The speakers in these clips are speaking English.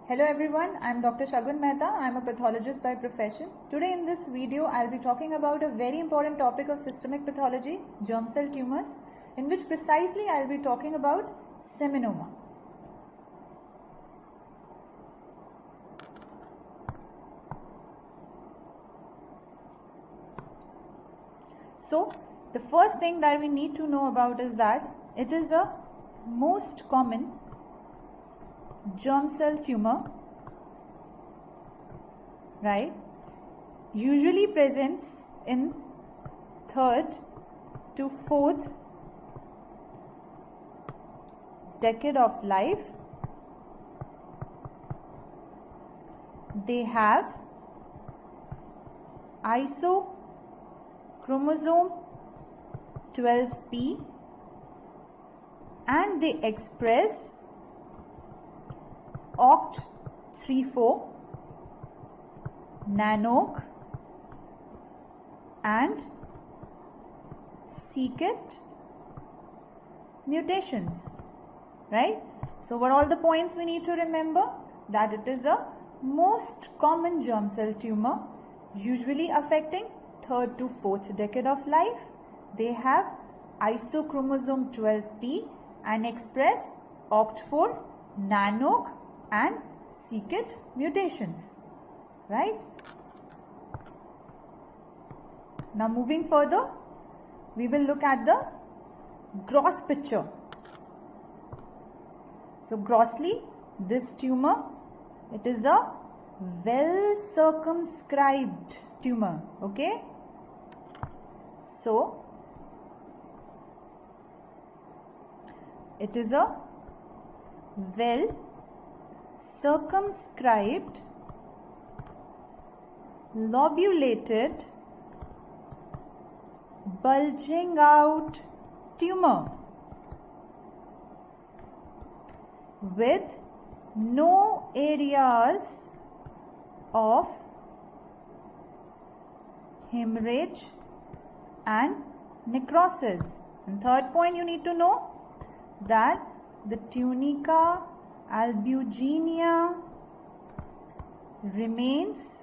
Hello everyone, I am Dr. Shagun Mehta. I am a pathologist by profession. Today in this video, I will be talking about a very important topic of systemic pathology, germ cell tumors, in which precisely I will be talking about seminoma. So, the first thing that we need to know about is that it is a most common germ cell tumor, right? Usually presents in 3rd to 4th decade of life. They have isochromosome 12p and they express OCT34, NANOG and c-KIT mutations, right? So what are all the points we need to remember? That it is a most common germ cell tumor, usually affecting 3rd to 4th decade of life. They have isochromosome 12p and express OCT4, NANOG and c-KIT mutations, right? Now moving further, we will look at the gross picture. So grossly, this tumor, it is a well circumscribed tumor, okay? So it is a well circumscribed, lobulated, bulging out tumor with no areas of hemorrhage and necrosis. And third point you need to know that the tunica albuginea remains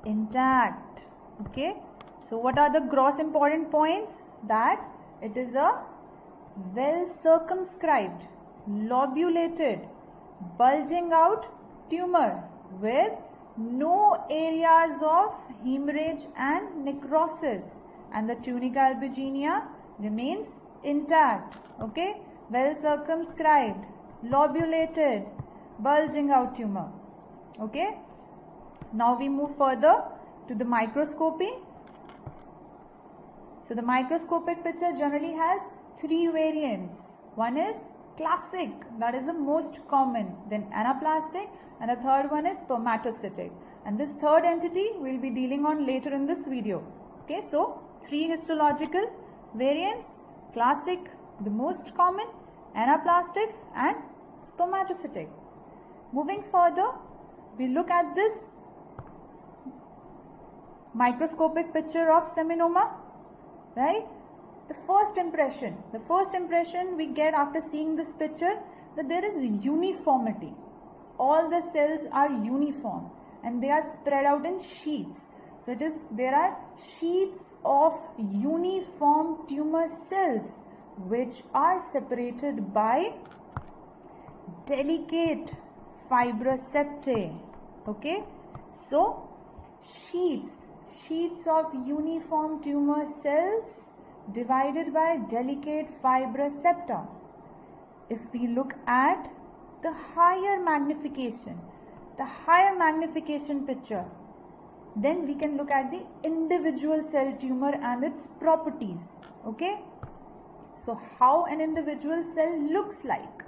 intact, okay? So what are the gross important points? That it is a well circumscribed, lobulated, bulging out tumor with no areas of hemorrhage and necrosis, and the tunica albuginea remains intact, okay? Well circumscribed, lobulated, bulging out tumor, okay? Now we move further to the microscopy. So the microscopic picture generally has 3 variants. One is classic, that is the most common, then anaplastic, and the third one is spermatocytic. And this third entity we will be dealing on later in this video. Okay, so 3 histological variants: classic, the most common, anaplastic and spermatocytic. Moving further, we look at this microscopic picture of seminoma, right? The first impression we get after seeing this picture, that there is uniformity. All the cells are uniform and they are spread out in sheets. So there are sheets of uniform tumor cells which are separated by delicate fibrous septae, okay? So sheets of uniform tumor cells divided by delicate fibrous septa. If we look at the higher magnification picture, then we can look at the individual cell tumor and its properties, okay? So how an individual cell looks like: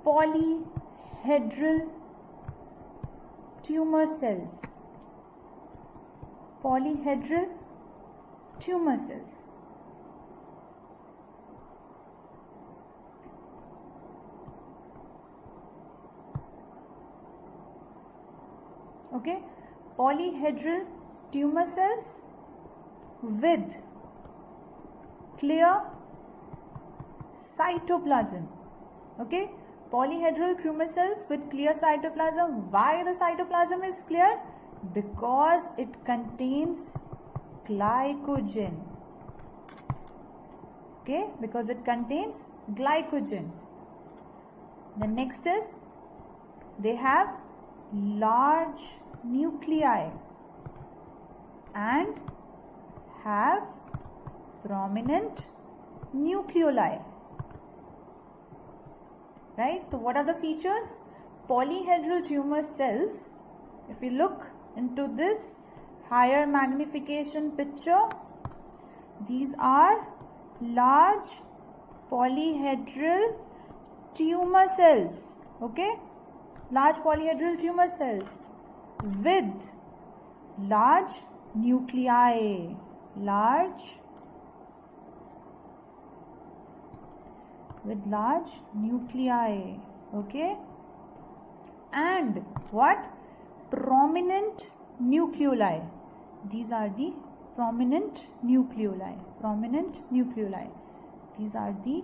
polyhedral tumor cells, polyhedral tumor cells. Okay, polyhedral tumor cells with clear cytoplasm. Okay, polyhedral tumor cells with clear cytoplasm. Why the cytoplasm is clear? Because it contains glycogen. Okay, because it contains glycogen. The next is they have large nuclei and have prominent nucleoli. Right? So what are the features? Polyhedral tumor cells, if we look into this higher magnification picture, these are large polyhedral tumor cells. Okay? Large polyhedral tumor cells with large nuclei. With large nuclei. Okay? And what? Prominent nucleoli. These are the prominent nucleoli. These are the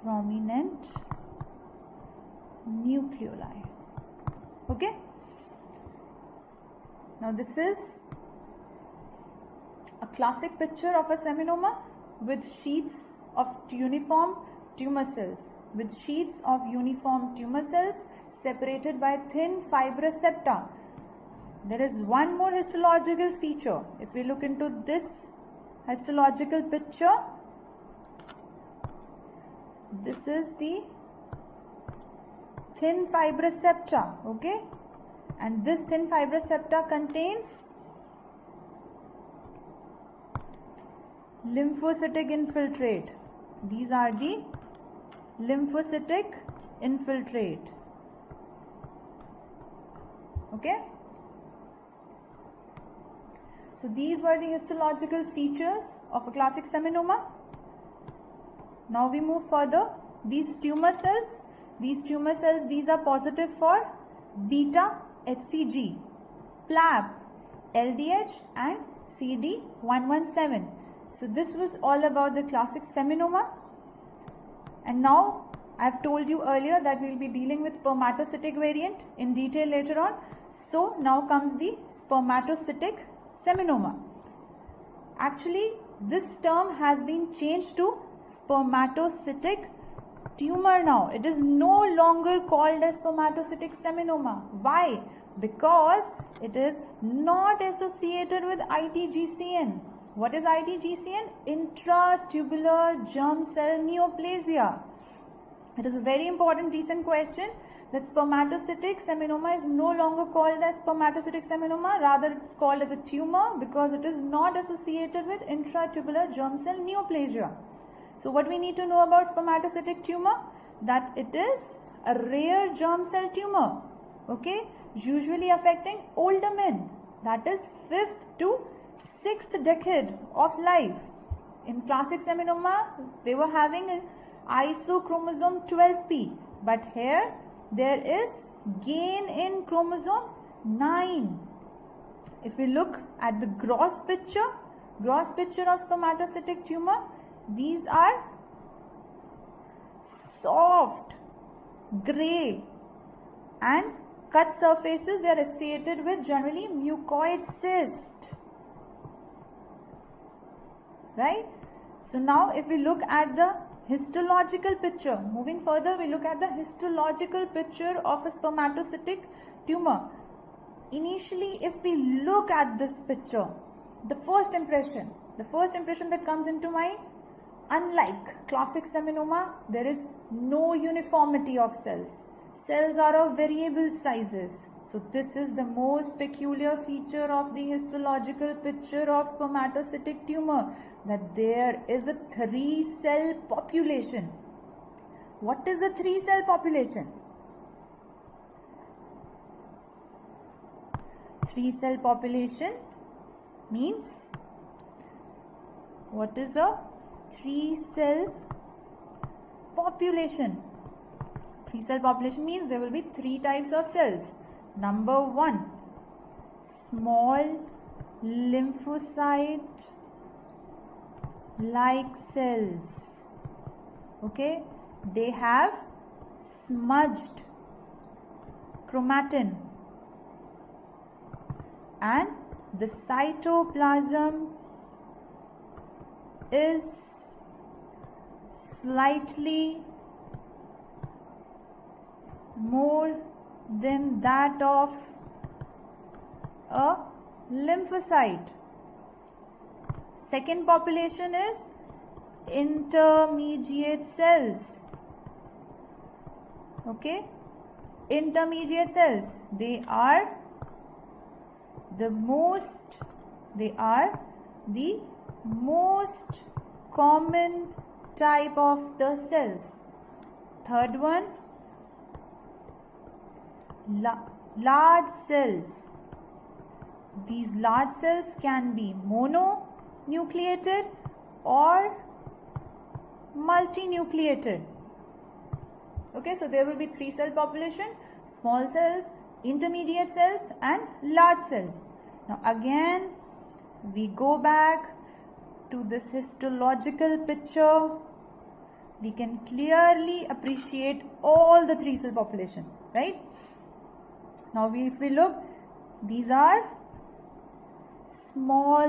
prominent nucleoli. Okay? Now this is a classic picture of a seminoma with sheets of uniform tumor cells. Separated by thin fibrous septa. There is one more histological feature. If we look into this histological picture, this is the thin fibrous septa. Okay, and this thin fibrous septa contains lymphocytic infiltrate. These are the lymphocytic infiltrate. Okay, so these were the histological features of a classic seminoma. Now we move further. These tumor cells, these are positive for beta HCG, PLAB, LDH and CD117. So this was all about the classic seminoma. And now I have told you earlier that we will be dealing with spermatocytic variant in detail later on. So now comes the spermatocytic seminoma. Actually, this term has been changed to spermatocytic tumor now. It is no longer called as spermatocytic seminoma. Why? Because it is not associated with ITGCN. What is ITGCN? Intratubular germ cell neoplasia. It is a very important recent question that spermatocytic seminoma is no longer called as spermatocytic seminoma. Rather, it's called as a tumor because it is not associated with intratubular germ cell neoplasia. So what we need to know about spermatocytic tumor? That it is a rare germ cell tumor. Okay, usually affecting older men. That is 5th to 6th decade of life. In classic seminoma, they were having isochromosome 12p, but here there is gain in chromosome 9. If we look at the gross picture of spermatocytic tumor, these are soft, grey and cut surfaces. They are associated with generally mucoid cyst. Right? So now if we look at the histological picture, moving further, we look at the histological picture of a spermatocytic tumor. Initially, if we look at this picture, the first impression that comes into mind, unlike classic seminoma, there is no uniformity of cells. Cells are of variable sizes. So this is the most peculiar feature of the histological picture of spermatocytic tumor, that there is a 3-cell population. What is a 3-cell population? 3-cell population means, what is a 3-cell population? 3-cell population means there will be 3 types of cells. Number 1, small lymphocyte like cells. Okay, they have smudged chromatin, and the cytoplasm is slightly more than that of a lymphocyte. Second population is intermediate cells. Okay, intermediate cells, they are the most common type of the cells. Third one, large cells. These large cells can be mononucleated or multinucleated. Okay, so there will be 3 cell population: small cells, intermediate cells, and large cells. Now again we go back to this histological picture. We can clearly appreciate all the 3 cell population, right? Now if we look, these are small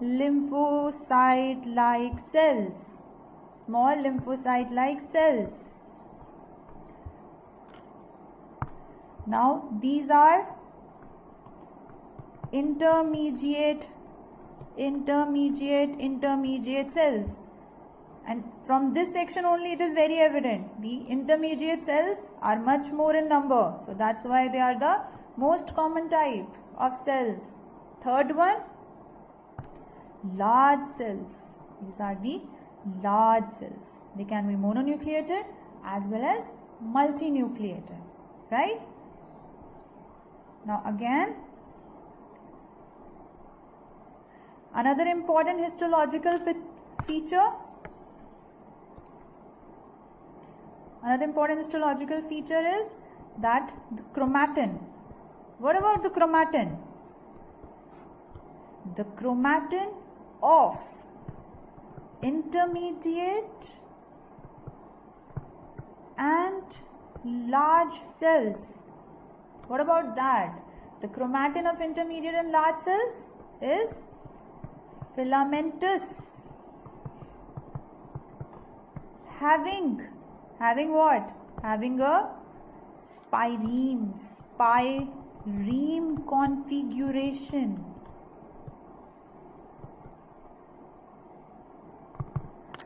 lymphocyte-like cells. Small lymphocyte-like cells. Now these are intermediate cells, and from this section only it is very evident the intermediate cells are much more in number, so that's why they are the most common type of cells. Third one, large cells. These are the large cells. They can be mononucleated as well as multinucleated, right? Now again, another important histological feature is that the chromatin. What about the chromatin? The chromatin of intermediate and large cells. What about that? The chromatin of intermediate and large cells is filamentous, having what? Having a spireme configuration.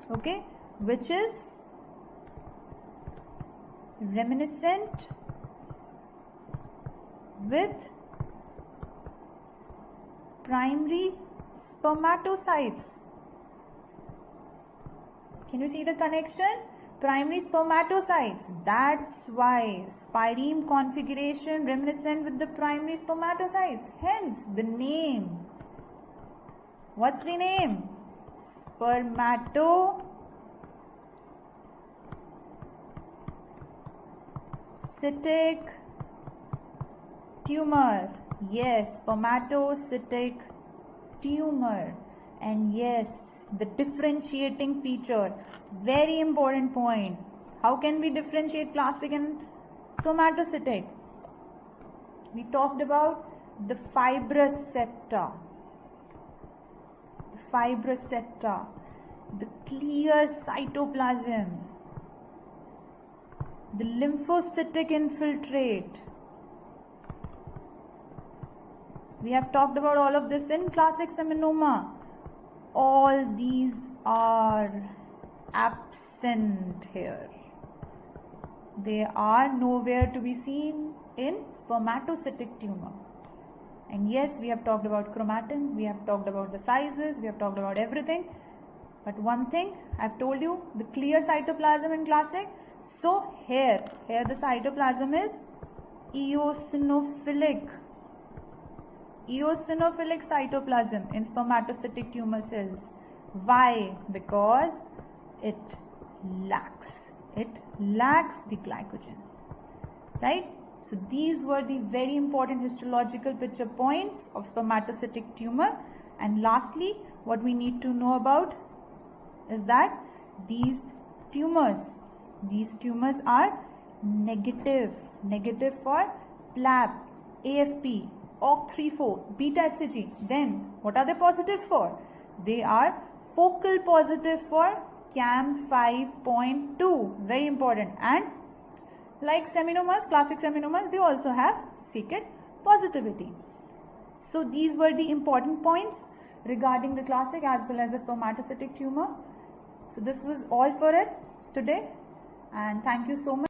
Okay, which is reminiscent with primary spermatocytes. Can you see the connection? Primary spermatocytes. That's why spireme configuration reminiscent with the primary spermatocytes. Hence the name. What's the name? Spermatocytic tumor. Yes, spermatocytic tumor. And yes, the differentiating feature, very important point. How can we differentiate classic and spermatocytic? We talked about the fibrous septa, the clear cytoplasm, the lymphocytic infiltrate. We have talked about all of this in classic seminoma. All these are absent here. They are nowhere to be seen in spermatocytic tumor. And yes, we have talked about chromatin, we have talked about the sizes, we have talked about everything. But one thing I've told you, the clear cytoplasm in classic. So here the cytoplasm is eosinophilic cytoplasm in spermatocytic tumor cells. Why? Because it lacks the glycogen, right? So these were the very important histological picture points of spermatocytic tumor. And lastly, what we need to know about is that these tumors. These tumors are negative for PLAP, AFP, OCT3/4, beta HCG. Then what are they positive for? They are focal positive for CAM5.2, very important. And like seminomas, classic seminomas, they also have secant positivity. So these were the important points regarding the classic as well as the spermatocytic tumor. So this was all for it today, and thank you so much.